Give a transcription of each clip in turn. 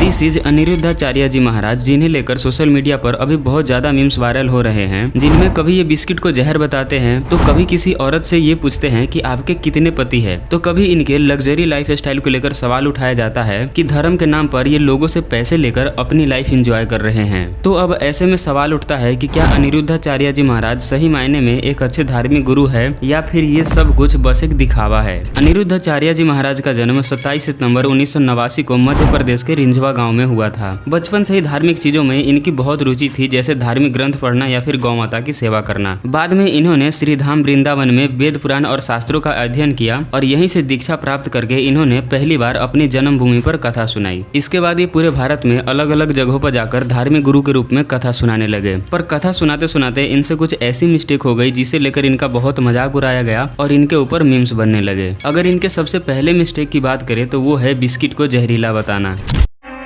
This is Aniruddhacharya जी महाराज, जिन्हें लेकर social media पर अभी बहुत ज्यादा मीम्स वायरल हो रहे हैं, जिनमें कभी ये बिस्किट को जहर बताते हैं, तो कभी किसी औरत से ये पूछते हैं कि आपके कितने पति है, तो कभी इनके लग्जरी लाइफ स्टाइल को लेकर सवाल उठाया जाता है कि धर्म के नाम पर ये लोगों से पैसे लेकर अपनी लाइफ एंजॉय कर रहे हैं। तो अब ऐसे में सवाल उठता है कि क्या अनिरुद्धाचार्य जी महाराज सही मायने में एक अच्छे धार्मिक गुरु है या फिर ये सब कुछ बस एक दिखावा है। अनिरुद्धाचार्य जी महाराज का जन्म 27 सितंबर 1989 को मध्य प्रदेश के रिंझवा गांव में हुआ था। बचपन से ही धार्मिक चीजों में इनकी बहुत रुचि थी, जैसे धार्मिक ग्रंथ पढ़ना या फिर गौ माता की सेवा करना। बाद में इन्होंने श्रीधाम वृंदावन में वेद पुराण और शास्त्रों का अध्ययन किया और यहीं से दीक्षा प्राप्त करके इन्होंने पहली बार अपनी जन्मभूमि पर कथा सुनाई। इसके बाद ये पूरे भारत में अलग अलग जगहों पर जाकर धार्मिक गुरु के रूप में कथा सुनाने लगे। पर कथा सुनाते सुनाते इनसे कुछ ऐसी मिस्टेक हो गई जिसे लेकर इनका बहुत मजाक उड़ाया गया और इनके ऊपर मीम्स बनने लगे। अगर इनके सबसे पहले मिस्टेक की बात करें तो वो है बिस्किट को जहरीला बताना।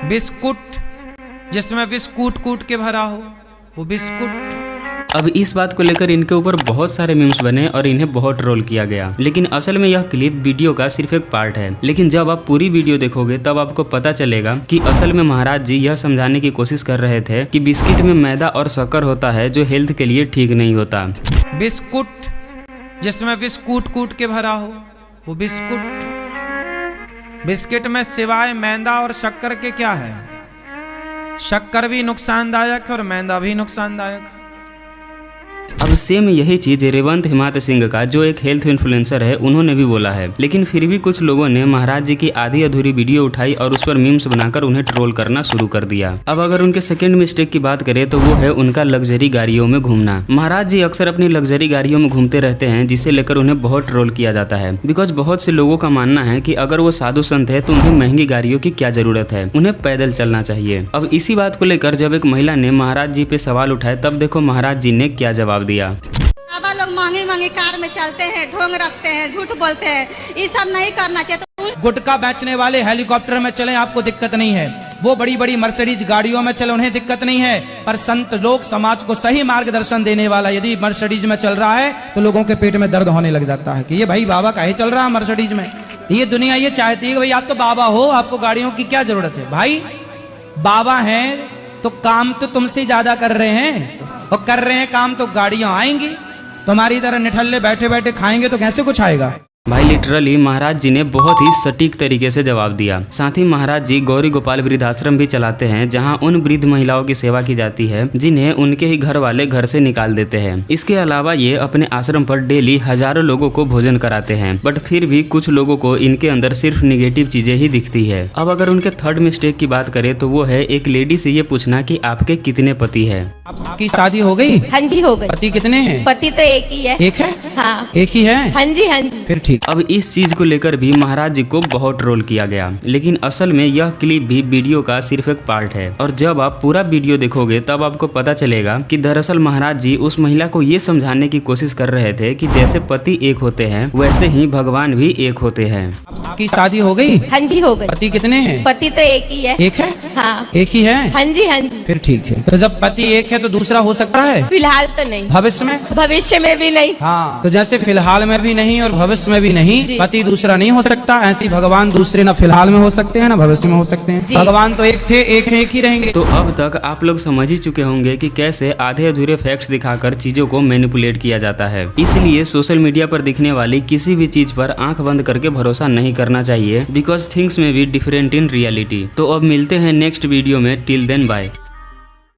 बिस्कुट जिसमें बिस्कुट कूट के भरा हो वो बिस्कुट। अब इस बात को लेकर इनके ऊपर बहुत सारे मीम्स बने और इन्हें बहुत ट्रोल किया गया, लेकिन असल में यह क्लिप वीडियो का सिर्फ एक पार्ट है। लेकिन जब आप पूरी वीडियो देखोगे तब आपको पता चलेगा कि असल में महाराज जी यह समझाने की कोशिश कर रहे थे कि बिस्किट में मैदा और शक्कर होता है जो हेल्थ के लिए ठीक नहीं होता। बिस्कुट जिसमें बिस्कुट कूट के भरा हो वो बिस्कुट। बिस्किट में सिवाय मैदा और शक्कर के क्या है? शक्कर भी नुकसानदायक है और मैदा भी नुकसानदायक है। अब सेम यही चीज रेवंत हिमात सिंह का, जो एक हेल्थ इन्फ्लुएंसर है, उन्होंने भी बोला है। लेकिन फिर भी कुछ लोगों ने महाराज जी की आधी अधूरी वीडियो उठाई और उस पर मीम्स बनाकर उन्हें ट्रोल करना शुरू कर दिया। अब अगर उनके सेकंड मिस्टेक की बात करें तो वो है उनका लग्जरी गाड़ियों में घूमना। महाराज जी अक्सर अपनी लग्जरी गाड़ियों में घूमते रहते हैं, जिसे लेकर उन्हें बहुत ट्रोल किया जाता है। बिकॉज बहुत से लोगों का मानना है कि अगर वो साधु संत है तो उन्हें महंगी गाड़ियों की क्या जरूरत है, उन्हें पैदल चलना चाहिए। अब इसी बात को लेकर जब एक महिला ने महाराज जी पे सवाल उठाए तब देखो महाराज जी ने क्या जवाब दिया। बाबा लोग महंगी महंगी कार में चलते हैं, ढोंग रखते हैं, झूठ बोलते हैं, ये सब नहीं करना चाहिए। तो गुटखा बेचने वाले हेलीकॉप्टर में चले आपको दिक्कत नहीं है, वो बड़ी बड़ी मर्सिडीज गाड़ियों में चले उन्हें दिक्कत नहीं है। पर संत लोग समाज को सही मार्गदर्शन देने वाला यदि मर्सिडीज में चल रहा है तो लोगों के पेट में दर्द होने लग जाता है कि ये भाई बाबा काहे चल रहा है मर्सिडीज में। ये दुनिया ये चाहती है कि भाई आप तो बाबा हो, आपको गाड़ियों की क्या जरूरत है। भाई बाबा हैं तो काम तो तुमसे ज्यादा कर रहे हैं, और कर रहे हैं काम तो गाड़ियां आएंगी। तुम्हारी तरह निठल्ले बैठे बैठे खाएंगे तो कैसे कुछ आएगा। भाई लिटरली महाराज जी ने बहुत ही सटीक तरीके से जवाब दिया। साथ ही महाराज जी गौरी गोपाल वृद्धाश्रम भी चलाते हैं, जहां उन वृद्ध महिलाओं की सेवा की जाती है जिन्हें उनके ही घर वाले घर से निकाल देते हैं। इसके अलावा ये अपने आश्रम पर डेली हजारों लोगों को भोजन कराते हैं, बट फिर भी कुछ लोगों को इनके अंदर सिर्फ निगेटिव चीजें ही दिखती है। अब अगर उनके थर्ड मिस्टेक की बात करें तो वो है एक लेडी से ये पूछना कि आपके कितने पति है। आपकी शादी हो गई? हाँ जी हो गई। पति कितने हैं? पति तो एक ही है। एक है? हाँ। एक ही है? हाँ जी हाँ जी। फिर ठीक। अब इस चीज को लेकर भी महाराज जी को बहुत ट्रोल किया गया, लेकिन असल में यह क्लिप भी वीडियो का सिर्फ एक पार्ट है। और जब आप पूरा वीडियो देखोगे तब आपको पता चलेगा कि दरअसल महाराज जी उस महिला को ये समझाने की कोशिश कर रहे थे कि जैसे पति एक होते हैं वैसे ही भगवान भी एक होते हैं। आपकी शादी हो गई? हाँ जी हो गई। पति कितने हैं? पति तो एक ही है। एक है? हाँ। एक ही है? हाँ जी हाँ जी। फिर ठीक है। तो जब पति एक है तो दूसरा हो सकता है? फिलहाल तो नहीं। भविष्य में? भविष्य में भी नहीं। हाँ, तो जैसे फिलहाल में भी नहीं और भविष्य में भी नहीं, पति दूसरा नहीं हो सकता, ऐसी भगवान दूसरे ना फिलहाल में हो सकते हैं ना भविष्य में हो सकते हैं। भगवान तो एक थे, एक है, एक ही रहेंगे। तो अब तक आप लोग समझ ही चुके होंगे कि कैसे आधे अधूरे फैक्ट्स दिखाकर चीजों को मैनिपुलेट किया जाता है। इसलिए सोशल मीडिया पर दिखने वाली किसी भी चीज पर आंख बंद करके भरोसा नहीं करना चाहिए, because things may be different in reality. तो अब मिलते हैं नेक्स्ट वीडियो में। Till then bye.